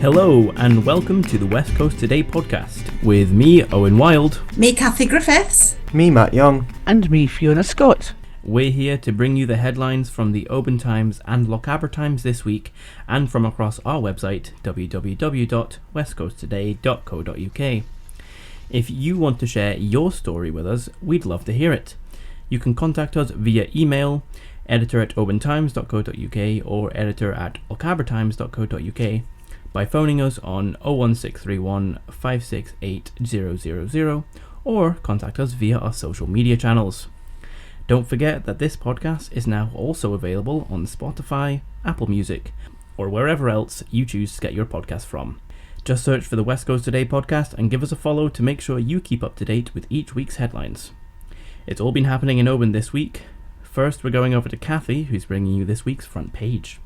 Hello and welcome to the West Coast Today podcast with me, Owen Wild. Me, Kathy Griffiths. Me, Matt Young. And me, Fiona Scott. We're here to bring you the headlines from the Oban Times and Lochaber Times this week and from across our website www.westcoasttoday.co.uk. If you want to share your story with us, we'd love to hear it. You can contact us via email, editor@obantimes.co.uk or editor@lochabertimes.co.uk, by phoning us on 01631 568 000 or contact us via our social media channels. Don't forget that this podcast is now also available on Spotify, Apple Music, or wherever else you choose to get your podcast from. Just search for the West Coast Today podcast and give us a follow to make sure you keep up to date with each week's headlines. It's all been happening in Oban this week. First, we're going over to Kathy, who's bringing you this week's front page.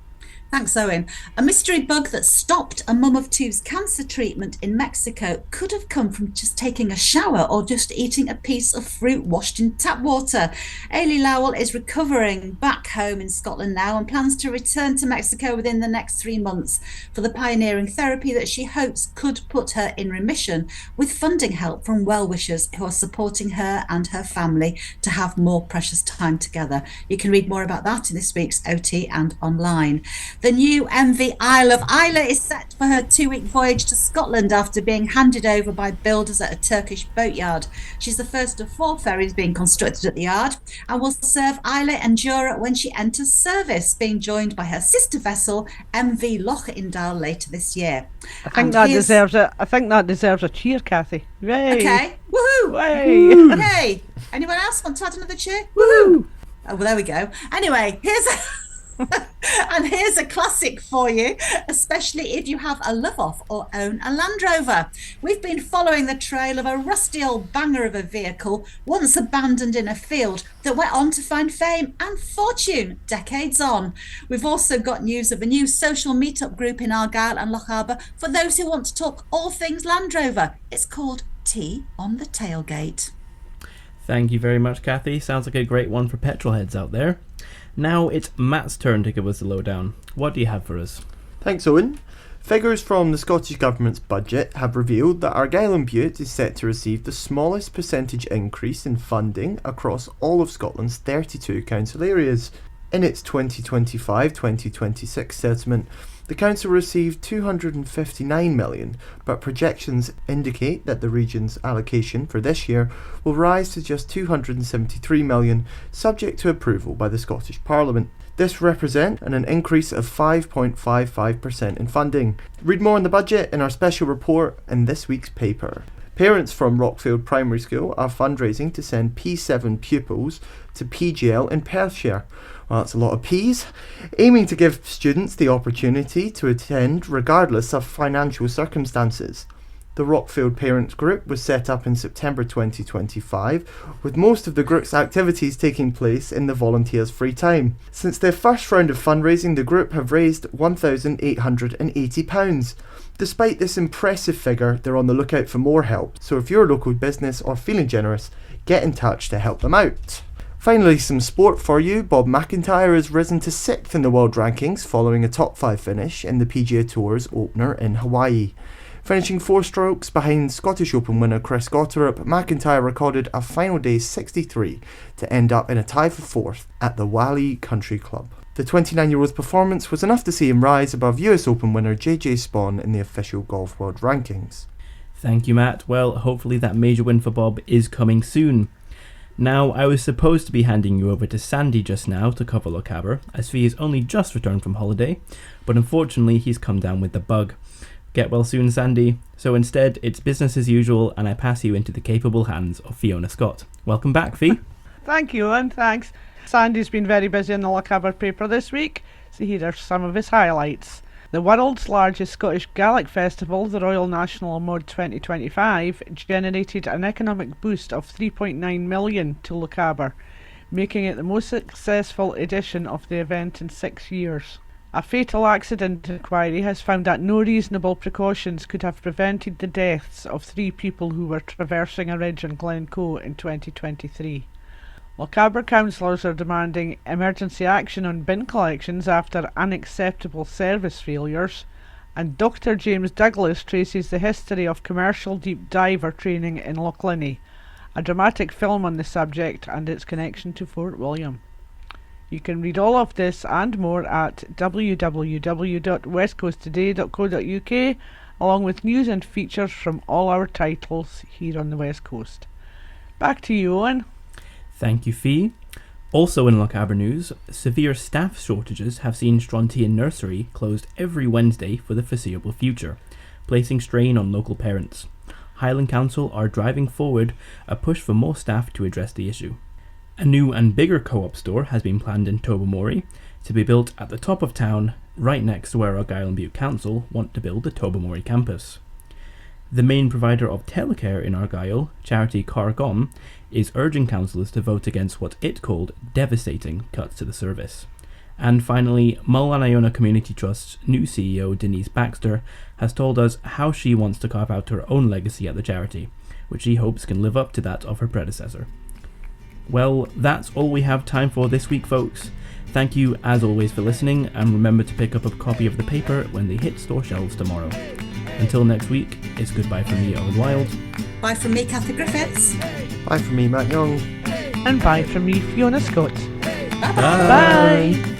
Thanks, Owen. A mystery bug that stopped a mum of two's cancer treatment in Mexico could have come from just taking a shower or just eating a piece of fruit washed in tap water. Eilidh Lowell is recovering back home in Scotland now and plans to return to Mexico within the next 3 months for the pioneering therapy that she hopes could put her in remission, with funding help from well-wishers who are supporting her and her family to have more precious time together. You can read more about that in this week's OT and online. The new MV Eilidh is set for her 2-week voyage to Scotland after being handed over by builders at a Turkish boatyard. She's the first of 4 ferries being constructed at the yard and will serve Eilidh and Jura when she enters service, being joined by her sister vessel MV Lochaber later this year. I think that deserves a cheer, Kathy. Yay. Okay. Woohoo! Yay. Yay! Anyone else want to add another cheer? Woohoo! Oh, well, there we go. Anyway, here's a classic for you, especially if you have a love-off or own a Land Rover. We've been following the trail of a rusty old banger of a vehicle, once abandoned in a field, that went on to find fame and fortune decades on. We've also got news of a new social meetup group in Argyll and Lochaber for those who want to talk all things Land Rover. It's called Tea on the Tailgate. Thank you very much, Kathy. Sounds like a great one for petrol heads out there. Now it's Matt's turn to give us the lowdown. What do you have for us? Thanks, Owen. Figures from the Scottish Government's budget have revealed that Argyll and Bute is set to receive the smallest percentage increase in funding across all of Scotland's 32 council areas. In its 2025-2026 settlement, the council received $259 million, but projections indicate that the region's allocation for this year will rise to just $273 million, subject to approval by the Scottish Parliament. This represents an increase of 5.55% in funding. Read more on the budget in our special report in this week's paper. Parents from Rockfield Primary School are fundraising to send P7 pupils to PGL in Perthshire. Well, that's a lot of P's. Aiming to give students the opportunity to attend regardless of financial circumstances. The Rockfield Parents Group was set up in September 2025, with most of the group's activities taking place in the volunteers' free time. Since their first round of fundraising, the group have raised £1,880. Despite this impressive figure, they're on the lookout for more help, so if you're a local business or feeling generous, get in touch to help them out. Finally, some sport for you. Bob McIntyre has risen to 6th in the world rankings following a top 5 finish in the PGA Tour's opener in Hawaii. Finishing 4 strokes behind Scottish Open winner Chris Gotterup, McIntyre recorded a final day 63 to end up in a tie for 4th at the Wally Country Club. The 29-year-old's performance was enough to see him rise above US Open winner JJ Spawn in the official Golf World Rankings. Thank you, Matt. Well, hopefully that major win for Bob is coming soon. Now, I was supposed to be handing you over to Sandy just now to cover Lochaber, as he has only just returned from holiday, but unfortunately he's come down with the bug. Get well soon, Sandy. So instead, it's business as usual, and I pass you into the capable hands of Fiona Scott. Welcome back, Fee. Thank you, and thanks. Sandy's been very busy in the Lochaber paper this week, so here are some of his highlights. The world's largest Scottish Gaelic festival, the Royal National Mòd 2025, generated an economic boost of $3.9 million to Lochaber, making it the most successful edition of the event in 6 years. A fatal accident inquiry has found that no reasonable precautions could have prevented the deaths of 3 people who were traversing a ridge in Glencoe in 2023. Lochaber councillors are demanding emergency action on bin collections after unacceptable service failures, And Dr. James Douglas traces the history of commercial deep diver training in Lochlinny, a dramatic film on the subject and its connection to Fort William. You can read all of this and more at www.westcoasttoday.co.uk, along with news and features from all our titles here on the West Coast. Back to you, Owen. Thank you, Fee. Also in Lochaber news, severe staff shortages have seen Strontian Nursery closed every Wednesday for the foreseeable future, placing strain on local parents. Highland Council are driving forward a push for more staff to address the issue. A new and bigger co-op store has been planned in Tobermory to be built at the top of town, right next to where Argyll and Bute Council want to build the Tobermory campus. The main provider of telecare in Argyll, charity Cargom, is urging councillors to vote against what it called devastating cuts to the service. And finally, Mull and Iona Community Trust's new CEO Denise Baxter has told us how she wants to carve out her own legacy at the charity, which she hopes can live up to that of her predecessor. Well, that's all we have time for this week, folks. Thank you, as always, for listening, and remember to pick up a copy of the paper when they hit store shelves tomorrow. Until next week, it's goodbye from me, Owen Wild. Bye from me, Kathy Griffiths. Bye from me, Matt Young. And bye from me, Fiona Scott. Bye-bye. Bye.